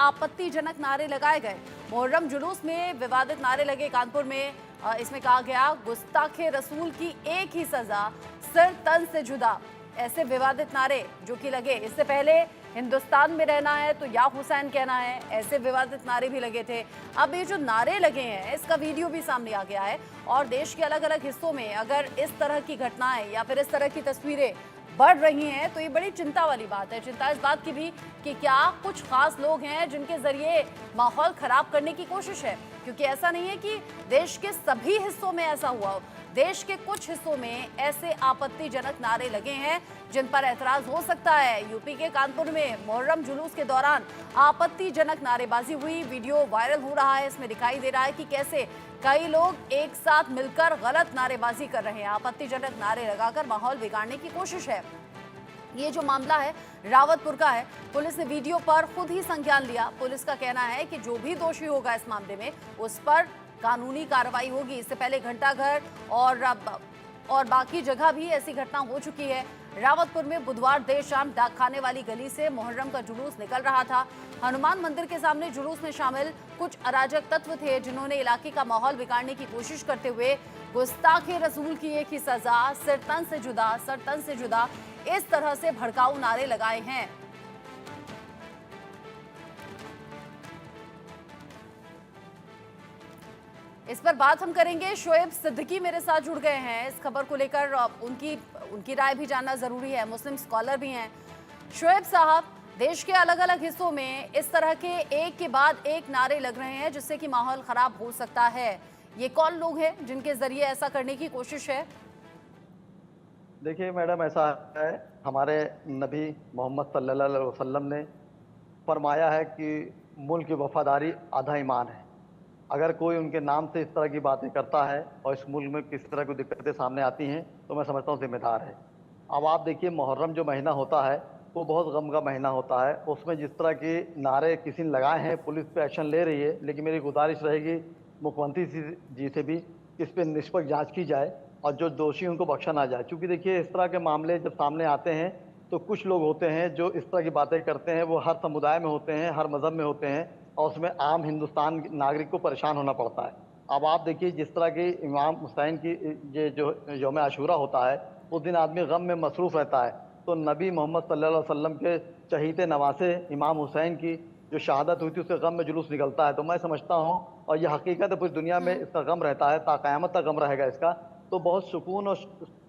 आपत्तिजनक नारे लगाए गए। मुहर्रम जुलूस में विवादित नारे लगे कानपुर में। इसमें कहा गया, गुस्ताखे रसूल की एक ही सजा, सिर तन से जुदा। ऐसे विवादित नारे जो कि लगे। इससे पहले हिंदुस्तान में रहना है तो या हुसैन कहना है, ऐसे विवादित नारे भी लगे थे। अब ये जो नारे लगे हैं, इसका वीडियो भी सामने आ गया है। और देश के अलग अलग हिस्सों में अगर इस तरह की घटनाएं या फिर इस तरह की तस्वीरें बढ़ रही हैं तो ये बड़ी चिंता वाली बात है। चिंता इस बात की भी कि क्या कुछ खास लोग हैं जिनके जरिए माहौल खराब करने की कोशिश है, क्योंकि ऐसा नहीं है कि देश के सभी हिस्सों में ऐसा हुआ हो। देश के कुछ हिस्सों में ऐसे आपत्तिजनक नारे लगे हैं जिन पर ऐतराज हो सकता है। यूपी के कानपुर में मुहर्रम जुलूस के दौरान आपत्तिजनक नारेबाजी हुई। वीडियो वायरल हो रहा है। इसमें दिखाई दे रहा है कि कैसे कई लोग एक साथ मिलकर गलत नारेबाजी कर रहे हैं। आपत्तिजनक नारे लगाकर माहौल बिगाड़ने की कोशिश है। ये जो मामला है रावतपुर का है। पुलिस ने वीडियो पर खुद ही संज्ञान लिया। पुलिस का कहना है कि जो भी दोषी होगा इस मामले में उस पर कानूनी कार्रवाई होगी। इससे पहले घंटाघर और बाकी जगह भी ऐसी घटना हो चुकी है। रावतपुर में बुधवार देर शाम डाकखाने वाली गली से मुहर्रम का जुलूस निकल रहा था। हनुमान मंदिर के सामने जुलूस में शामिल कुछ अराजक तत्व थे जिन्होंने इलाके का माहौल बिगाड़ने की कोशिश करते हुए गुस्ताखे रसूल की एक ही सजा, सिर तन से जुदा, सर तन से जुदा, इस तरह से भड़काऊ नारे लगाए हैं। इस पर बात हम करेंगे। शोएब सिद्दीकी मेरे साथ जुड़ गए हैं। इस खबर को लेकर उनकी राय भी जानना जरूरी है। मुस्लिम स्कॉलर भी हैं। शोएब साहब, देश के अलग अलग हिस्सों में इस तरह के एक के बाद एक नारे लग रहे हैं जिससे कि माहौल खराब हो सकता है। ये कौन लोग हैं जिनके जरिए ऐसा करने की कोशिश है? देखिए मैडम, ऐसा है, हमारे नबी मोहम्मद सल्लल्लाहु अलैहि वसल्लम ने फरमाया है कि मुल्क की वफादारी आधा ईमान है। अगर कोई उनके नाम से इस तरह की बातें करता है और इस मुल्क में किस तरह की दिक्कतें सामने आती हैं तो मैं समझता हूँ जिम्मेदार है। अब आप देखिए, मुहर्रम जो महीना होता है वो बहुत गम का महीना होता है। उसमें जिस तरह के नारे किसी ने लगाए हैं, पुलिस पे एक्शन ले रही है, लेकिन मेरी गुजारिश रहेगी मुख्यमंत्री जी से भी कि इस पर निष्पक्ष जाँच की जाए और जो दोषी उनको बख्शा ना जाए। क्योंकि देखिए, इस तरह के मामले जब सामने आते हैं तो कुछ लोग होते हैं जो इस तरह की बातें करते हैं। वो हर समुदाय में होते हैं, हर मज़हब में होते हैं और उसमें आम हिंदुस्तान नागरिक को परेशान होना पड़ता है। अब आप देखिए, जिस तरह की इमाम हुसैन की ये जो यौम आशूरा होता है, उस दिन आदमी गम में मसरूफ़ रहता है। तो नबी मोहम्मद सल्लल्लाहु अलैहि वसल्लम के चहीते नवासे इमाम हुसैन की जो शहादत हुई थी, उसके गम में जुलूस निकलता है। तो मैं समझता हूँ, और यह हकीकत है, पूरी दुनिया में इसका गम रहता है, ता क़यामत तक गम रहेगा इसका। तो बहुत सुकून और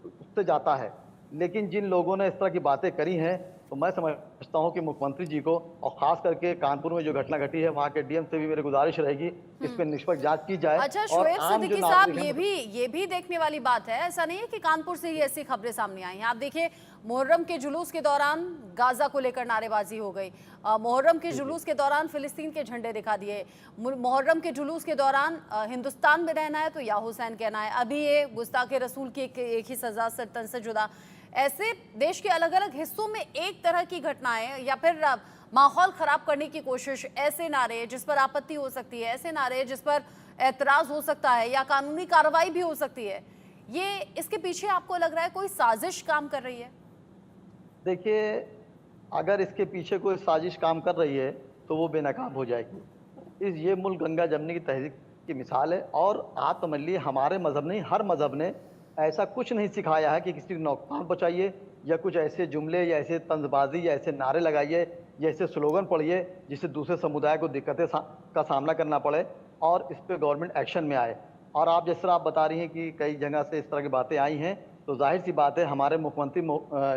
उससे जाता है। लेकिन जिन लोगों ने इस तरह की बातें करी हैं, तो मैं समझता हूं कि मुख्यमंत्री जी को और खास करके कानपुर में जो घटना घटी है, वहां के डीएम से भी मेरी गुजारिश रहेगी इस पर निष्पक्ष जांच की जाए। अच्छा और शोएब आम जो सिद्दीकी साहब, नागरिक हैं, ये भी देखने वाली बात है। ऐसा नहीं है कि कानपुर से ही ऐसी खबरें सामने आई हैं। आप देखिए, मुहर्रम के जुलूस के दौरान गाजा को लेकर नारेबाजी हो गई। मुहर्रम के जुलूस के दौरान फिलिस्तीन के झंडे दिखा दिए। मुहर्रम के जुलूस के दौरान हिंदुस्तान में रहना है तो या हुसैन कहना है। अभी ये गुस्ताखे रसूल की एक ही सजा, सिर तन से जुदा। ऐसे देश के अलग अलग हिस्सों में एक तरह की घटनाएं या फिर माहौल खराब करने की कोशिश, ऐसे नारे जिस पर आपत्ति हो सकती है, ऐसे नारे जिस पर ऐतराज हो सकता है या कानूनी कार्रवाई भी हो सकती है, ये इसके पीछे आपको लग रहा है कोई साजिश काम कर रही है? देखिए, अगर इसके पीछे कोई साजिश काम कर रही है तो वो बेनकाब हो जाएगी। ये मुल्क गंगा जमने की तहरीक की मिसाल है। और आप समझ लिए, हमारे मजहब नहीं, हर मजहब ने ऐसा कुछ नहीं सिखाया है कि किसी को नुकसान पहुंचाइए या कुछ ऐसे जुमले या ऐसे तंजबाजी या ऐसे नारे लगाइए या ऐसे स्लोगन पढ़िए जिससे दूसरे समुदाय को दिक्कतें का सामना करना पड़े और इस पर गवर्नमेंट एक्शन में आए। और आप जिस तरह आप बता रही हैं कि कई जगह से इस तरह की बातें आई हैं, तो जाहिर सी बात है, हमारे मुख्यमंत्री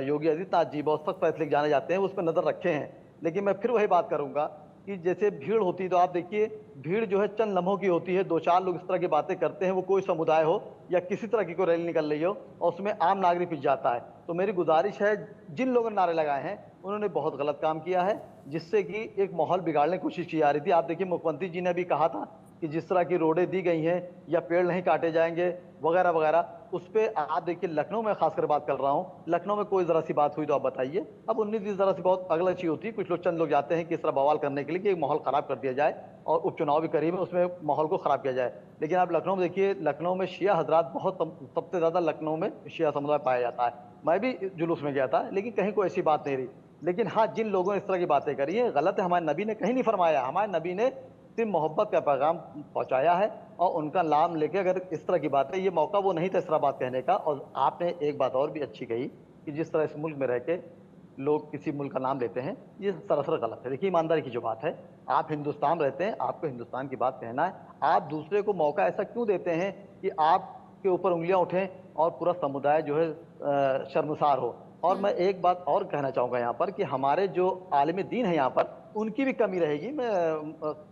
योगी आदित्यनाथ जी बहुत सख्त फैसले जाने जाते हैं, उस पर नज़र रखे हैं। लेकिन मैं फिर वही बात करूंगा कि जैसे भीड़ होती है, तो आप देखिए, भीड़ जो है चंद लम्हों की होती है। दो चार लोग इस तरह की बातें करते हैं, वो कोई समुदाय हो या किसी तरह की कोई रैली निकल रही हो, और उसमें आम नागरिक पिस जाता है। तो मेरी गुजारिश है, जिन लोगों ने नारे लगाए हैं उन्होंने बहुत गलत काम किया है, जिससे कि एक माहौल बिगाड़ने की कोशिश की जा रही थी। आप देखिए, मुख्यमंत्री जी ने भी कहा था कि जिस तरह की रोडें दी गई हैं या पेड़ नहीं काटे जाएंगे वगैरह वगैरह, उस पर आप देखिए, लखनऊ में खासकर बात कर रहा हूँ, लखनऊ में कोई ज़रा सी बात हुई तो आप बताइए। अब 19 ज़रा सी बहुत अगला चीज़ होती है, कुछ लोग, चंद लोग जाते हैं कि इस तरह बवाल करने के लिए कि एक माहौल ख़राब कर दिया जाए और उपचुनाव भी करीब है, उसमें माहौल को ख़राब किया जाए। लेकिन आप लखनऊ में देखिए, लखनऊ में शिया हजरात बहुत, सबसे ज़्यादा लखनऊ में शिया समुदाय पाया जाता है। मैं भी जुलूस में गया था, लेकिन कहीं कोई ऐसी बात नहीं रही। लेकिन हाँ, जिन लोगों ने इस तरह की बातें करी है गलत है। हमारे नबी ने कहीं नहीं फरमाया, हमारे नबी ने सिर्फ मोहब्बत का पैगाम पहुंचाया है और उनका नाम लेके अगर इस तरह की बात है, ये मौका वो नहीं था इस तरह बात कहने का। और आपने एक बात और भी अच्छी कही कि जिस तरह इस मुल्क में रह के लोग किसी मुल्क का नाम लेते हैं, ये सरासर गलत है। देखिए, ईमानदारी की जो बात है, आप हिंदुस्तान रहते हैं, आपको हिंदुस्तान की बात कहना है, आप दूसरे को मौका ऐसा क्यों देते हैं कि आपके ऊपर उंगलियां उठें और पूरा समुदाय जो है शर्मसार हो। और मैं एक बात और कहना चाहूँगा यहाँ पर कि हमारे जो आलिम दीन है यहाँ पर, उनकी भी कमी रहेगी। मैं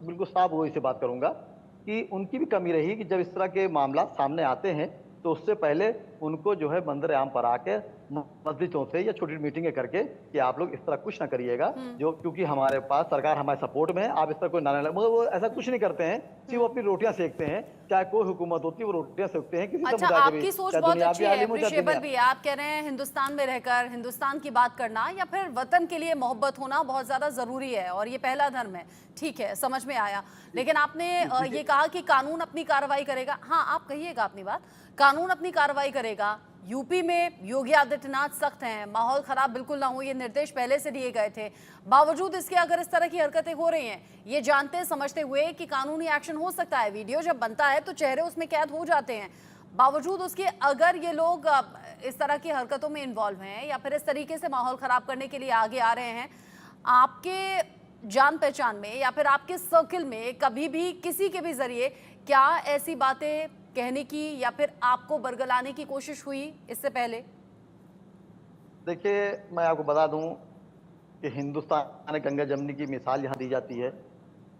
बिल्कुल साफ गोई से बात करूँगा कि उनकी भी कमी रहेगी कि जब इस तरह के मामला सामने आते हैं तो उससे पहले उनको जो है मंदिर आम पर आके मस्जिदों से या छोटी मीटिंगें करके कि आप लोग इस तरह कुछ ना करिएगा, जो क्योंकि हमारे पास सरकार हमारे सपोर्ट में है, आप इस तरह कोई नारा मगर वो ऐसा कुछ नहीं करते हैं। सिर्फ वो अपनी रोटियां सेकते हैं, चाहे कोई हुकूमत होती है वो रोटियां सेकते हैं किसी अच्छा, समुदाय के भी, आपकी सोच चाहे बहुत दुनिया अच्छी भी है, आलिम हो चाहे अप्रिशिएबल दुनिया। भी है। आप कह रहे हैं हिंदुस्तान में रहकर हिंदुस्तान की बात करना या फिर वतन के लिए मोहब्बत होना बहुत ज्यादा जरूरी है और ये पहला धर्म है। ठीक है, समझ में आया। लेकिन आपने ये कहा कि कानून अपनी कार्रवाई करेगा। हाँ, आप कहिएगा अपनी बात। कानून अपनी कार्रवाई करेगा। यूपी में योगी आदित्यनाथ सख्त हैं, माहौल खराब बिल्कुल ना हो, ये निर्देश पहले से दिए गए थे। बावजूद इसके अगर इस तरह की हरकतें हो रही हैं, ये जानते समझते हुए कि कानूनी एक्शन हो सकता है, वीडियो जब बनता है तो चेहरे उसमें कैद हो जाते हैं, बावजूद उसके अगर ये लोग इस तरह की हरकतों में इन्वॉल्व हैं या फिर इस तरीके से माहौल खराब करने के लिए आगे आ रहे हैं, आपके जान पहचान में या फिर आपके सर्किल में कभी भी किसी के भी जरिए क्या ऐसी बातें कहने की या फिर आपको बरगलाने की कोशिश हुई इससे पहले? देखिए, मैं आपको बता दूं कि हिंदुस्तान गंगा जमनी की मिसाल यहाँ दी जाती है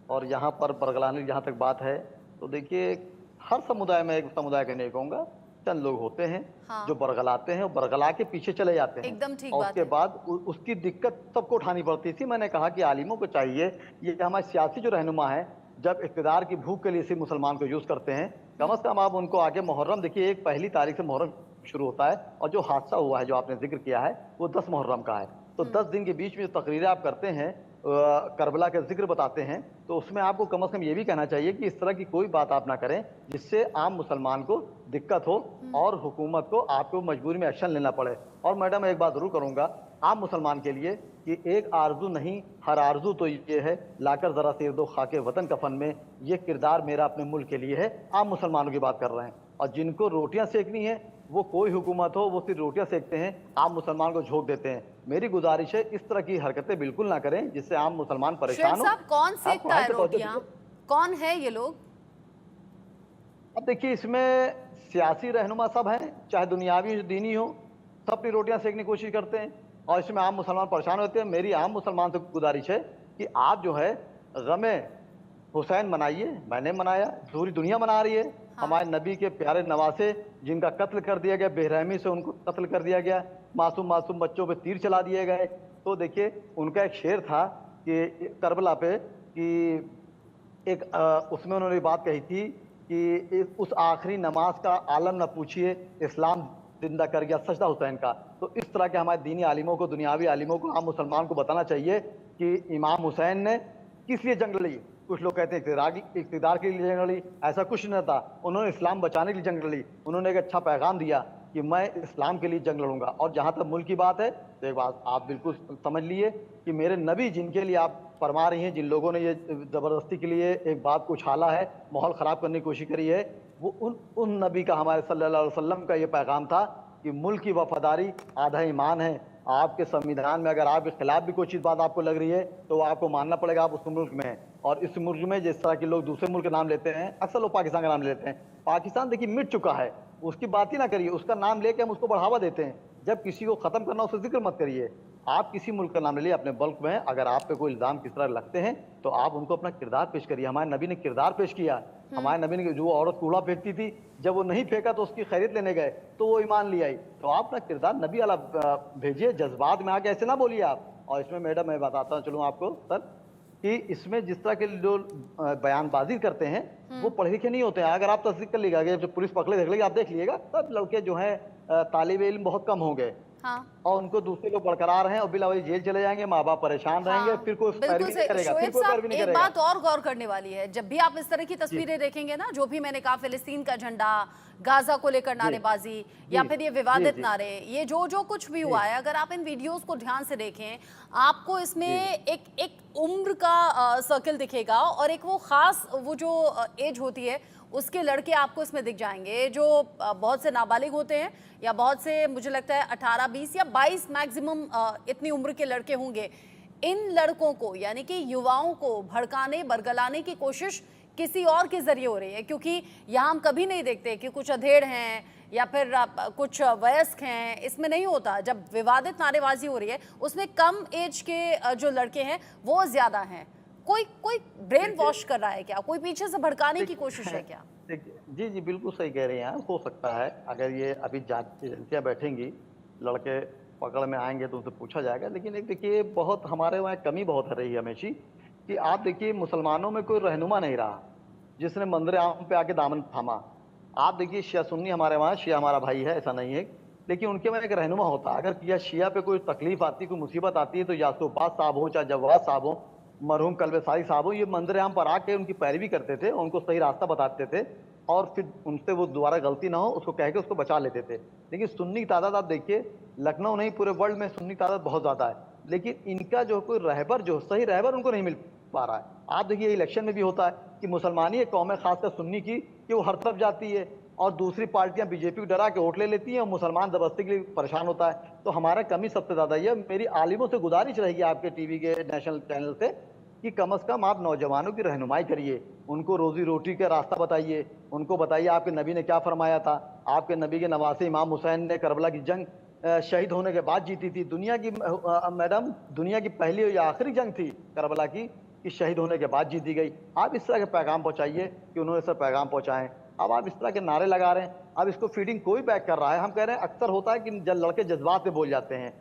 और यहाँ पर बरगलाने की जहाँ तक बात है तो देखिए, हर समुदाय में एक समुदाय का नहीं कहूँगा, चंद लोग होते हैं हाँ। जो बरगलाते हैं और बरगला के पीछे चले जाते हैं। एकदम ठीक और बात उसके है। बाद उसकी दिक्कत सबको उठानी पड़ती थी। मैंने कहा कि आलिमों को चाहिए, ये हमारे सियासी जो रहनुमा है, जब इक़्तिदार की भूख के लिए इसी मुसलमान को यूज़ करते हैं, कम से कम आप उनको आगे मुहर्रम देखिए, 1 पहली से मुहर्रम शुरू होता है और जो हादसा हुआ है जो आपने जिक्र किया है वो 10 मुहर्रम का है। तो 10 दिन के बीच में जो तकरीरें आप करते हैं, करबला का जिक्र बताते हैं, तो उसमें आपको कम से कम ये भी कहना चाहिए कि इस तरह की कोई बात आप ना करें जिससे आम मुसलमान को दिक्कत हो और हुकूमत को आपको मजबूरी में एक्शन लेना पड़े। और मैडम, एक बात जरूर करूंगा आम मुसलमान के लिए कि एक आरजू नहीं, हर आरजू तो ये है, लाकर जरा सिर दो खाके वतन कफन में, ये किरदार मेरा अपने मुल्क के लिए है। आम मुसलमानों की बात कर रहे हैं और जिनको रोटियां सेकनी है वो कोई हुकूमत हो, वो सिर्फ रोटियां सेकते हैं, आम मुसलमान को झोंक देते हैं। मेरी गुजारिश है इस तरह की हरकतें बिल्कुल ना करें जिससे आम मुसलमान परेशान हो। साहब, कौन सेकता है रोटियां? कौन है ये लोग? अब देखिए, इसमें सियासी रहनुमा सब हैं, चाहे दुनियावी हो दीनी हो, सब अपनी रोटियां सेकने की कोशिश करते हैं और इसमें आम मुसलमान परेशान होते हैं। मेरी आम मुसलमान से गुजारिश है कि आप जो है गमे हुसैन मनाइए, मैंने मनाया, पूरी दुनिया मना रही है। हाँ। हमारे नबी के प्यारे नवासे जिनका कत्ल कर दिया गया, बेरहमी से उनको कत्ल कर दिया गया, मासूम मासूम बच्चों पे तीर चला दिए गए। तो देखिए, उनका एक शेर था कि करबला पे कि एक उसमें उन्होंने बात कही थी कि उस आखिरी नमाज का आलम न पूछिए, इस्लाम जिंदा कर गया सजदा हुसैन का। तो इस तरह के हमारे दीनी आलिमों को, दुनियावी आलिमों को, आम मुसलमान को बताना चाहिए कि इमाम हुसैन ने किस लिए जंग लड़ी। कुछ लोग कहते हैं इक़्तिदार के लिए जंग लड़ी, ऐसा कुछ नहीं था। उन्होंने इस्लाम बचाने के लिए जंग लड़ी। उन्होंने एक अच्छा पैगाम दिया कि मैं इस्लाम के लिए जंग लड़ूंगा। और जहाँ तक मुल्क की बात है तो एक बात आप बिल्कुल समझ लिए कि मेरे नबी जिनके लिए आप फरमा रही हैं, जिन लोगों ने ये ज़बरदस्ती के लिए एक बात को उछाला है, माहौल ख़राब करने की कोशिश करी है, वो उन नबी का, हमारे सल्लल्लाहु अलैहि वसल्लम का ये पैगाम था कि मुल्क की वफादारी आधा ईमान है। आपके संविधान में अगर आपके खिलाफ भी कोई चीज़ बात आपको लग रही है तो आपको मानना पड़ेगा, आप उस मुल्क में हैं। और इस मुल्क में जिस तरह के लोग दूसरे मुल्क का नाम लेते हैं, अक्सर लोग पाकिस्तान का नाम लेते हैं। पाकिस्तान देखिए मिट चुका है, उसकी बात ही ना करिए, उसका नाम लेके हम उसको बढ़ावा देते हैं। जब किसी को ख़त्म करना उसका जिक्र मत करिए। आप किसी मुल्क का नाम ले लिए, अपने बल्क में अगर आप पे कोई इल्ज़ाम किस तरह लगते हैं तो आप उनको अपना किरदार पेश करिए। हमारे नबी ने किरदार पेश किया। हमारे नबी ने, जो औरत कूड़ा फेंकती थी, जब वो नहीं फेंका तो उसकी खैरियत लेने गए तो वो ईमान ले आई। तो आप अपना किरदार नबी वाला भेजिए, जज्बात में आके ऐसे ना बोलिए आप। और इसमें मैडम मैं बताता चलूँ आपको सर कि इसमें जिस तरह के जो बयानबाजी करते हैं वो पढ़े लिखे नहीं होते हैं। अगर आप तस्दीक कर लीजिएगा, जब पुलिस पकड़े देख लेगी, आप देख लीजिएगा सब लड़के जो है तालिब इल्म बहुत कम हो गए। हाँ। और उनको दूसरे लोग बरकरार हैं और बिला वही जेल चले जाएंगे, माँ बाप परेशान रहेंगे। हाँ। फिर कोई पैरवी नहीं करेगा, फिर कोई पैरवी नहीं करेगा। एक बात और गौर करने वाली है, जब भी आप इस तरह की तस्वीरें देखेंगे ना, जो भी मैंने कहा, फिलिस्तीन का झंडा, गाजा को लेकर नारेबाजी या फिर ये विवादित नारे, ये जो कुछ भी हुआ है, अगर आप इन वीडियोस को ध्यान से देखें, आपको इसमें एक उम्र का सर्कल दिखेगा और एक वो खास वो जो एज होती है उसके लड़के आपको इसमें दिख जाएंगे, जो बहुत से नाबालिग होते हैं या बहुत से मुझे लगता है 18, 20 या 22 मैक्सिमम इतनी उम्र के लड़के होंगे। इन लड़कों को यानी कि युवाओं को भड़काने बरगलाने की कोशिश किसी और के जरिए हो रही है, क्योंकि यहाँ हम कभी नहीं देखते कि कुछ अधेड़ हैं या फिर कुछ वयस्क हैं, इसमें नहीं होता। जब विवादित नारेबाजी हो रही है उसमें कम एज के जो लड़के हैं वो ज्यादा हैं। कोई ब्रेन वॉश कर रहा है क्या? कोई पीछे से भड़काने की कोशिश है क्या? जी जी, बिल्कुल सही कह रहे हैं आप। हो सकता है अगर ये अभी जांच एजेंसियां बैठेंगी, लड़के पकड़ में आएंगे तो उनसे पूछा जाएगा। लेकिन एक देखिए, बहुत हमारे वहाँ कमी बहुत रही है हमेशा कि आप देखिए मुसलमानों में कोई रहनुमा नहीं रहा जिसने मंदिर आम पे आके दामन थामा। आप देखिए शिया सुन्नी हमारे वहाँ, शिया हमारा भाई है, ऐसा नहीं है, लेकिन उनके वहाँ एक रहनुमा होता है। अगर या शिया पे कोई तकलीफ आती, कोई मुसीबत आती है तो या तो बास साहब हो चाहे जवाद साहब हो, मरहूम कल्बे सारी साहब हो, ये मंदिर आम पर आके उनकी पैरवी करते थे, उनको सही रास्ता बताते थे और फिर उनसे वो दोबारा गलती ना हो उसको कह के उसको बचा लेते थे। लेकिन सुन्नी की तादाद आप देखिए, लखनऊ नहीं पूरे वर्ल्ड में सुन्नी की तादाद बहुत ज़्यादा है, लेकिन इनका जो कोई रहबर जो सही रहबर उनको नहीं मिल पा रहा है। आप देखिए इलेक्शन में भी होता है कि मुसलमानी एक कौम है खासकर सुन्नी की कि वो हर तरफ जाती है और दूसरी पार्टियां बीजेपी को डरा के वोट ले लेती हैं और मुसलमान दबस्ती के लिए परेशान होता है। तो हमारा कमी सबसे ज़्यादा ये है। मेरी आलिमों से गुजारिश रहेगी आपके टीवी के नेशनल चैनल से कि कम से कम आप नौजवानों की रहनुमाई करिए, उनको रोजी रोटी का रास्ता बताइए, उनको बताइए आपके नबी ने क्या फरमाया था। आपके नबी के नवासे इमाम हुसैन ने करबला की जंग शहीद होने के बाद जीती थी। दुनिया की मैडम, दुनिया की पहली या आखिरी जंग थी करबला की कि शहीद होने के बाद जीती गई। आप इस तरह के पैगाम पहुंचाइए कि उन्होंने सर पैगाम पहुंचाएं। अब आप इस तरह के नारे लगा रहे हैं, अब इसको फीडिंग कोई बैक कर रहा है। हम कह रहे हैं अक्सर होता है कि जब लड़के जज्बात में बोल जाते हैं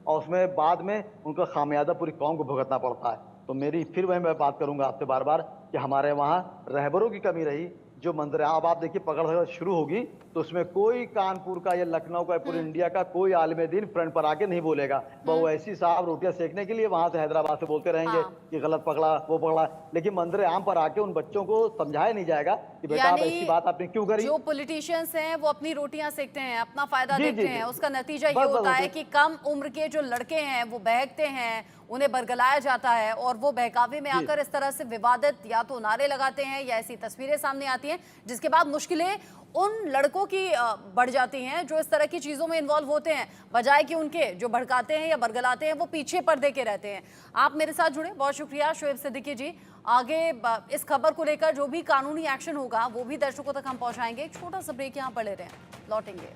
और उसमें बाद में उनका खामियाजा पूरी कौम को भुगतना पड़ता है। तो मेरी फिर वही मैं बात करूंगा आपसे बार बार कि हमारे वहाँ रहबरों की कमी रही। जो मंदिर है, अब आप देखिए पकड़ शुरू होगी तो उसमें कोई कानपुर का या लखनऊ का पूरे इंडिया का कोई आलिम दीन फ्रंट पर आके नहीं बोलेगा। वो ऐसी साहब रोटियां सेकने के लिए वहां से हैदराबाद से बोलते रहेंगे कि गलत पकड़ा वो पकड़ा, लेकिन मंदिर आम पर आके उन बच्चों को समझाया नहीं जाएगा कि बेटा आप ऐसी बात आपने क्यों करी। जो पॉलिटिशियंस हैं वो अपनी रोटियां सेकते हैं, अपना फायदा देखते हैं, उसका नतीजा ये बस होता है कि कम उम्र के जो लड़के हैं वो बहकते हैं, उन्हें बरगलाया जाता है और वो बहकावे में आकर इस तरह से विवादित या तो नारे लगाते हैं या ऐसी तस्वीरें सामने आती हैं जिसके बाद मुश्किलें उन लड़कों की बढ़ जाती हैं जो इस तरह की चीजों में इन्वॉल्व होते हैं, बजाय कि उनके जो भड़काते हैं या बरगलाते हैं वो पीछे पर्दे के रहते हैं। आप मेरे साथ जुड़े, बहुत शुक्रिया शोएब सिद्दीकी जी। आगे इस खबर को लेकर जो भी कानूनी एक्शन होगा वो भी दर्शकों तक हम पहुंचाएंगे। एक छोटा सा ब्रेक यहाँ पर ले रहे हैं, लौटेंगे।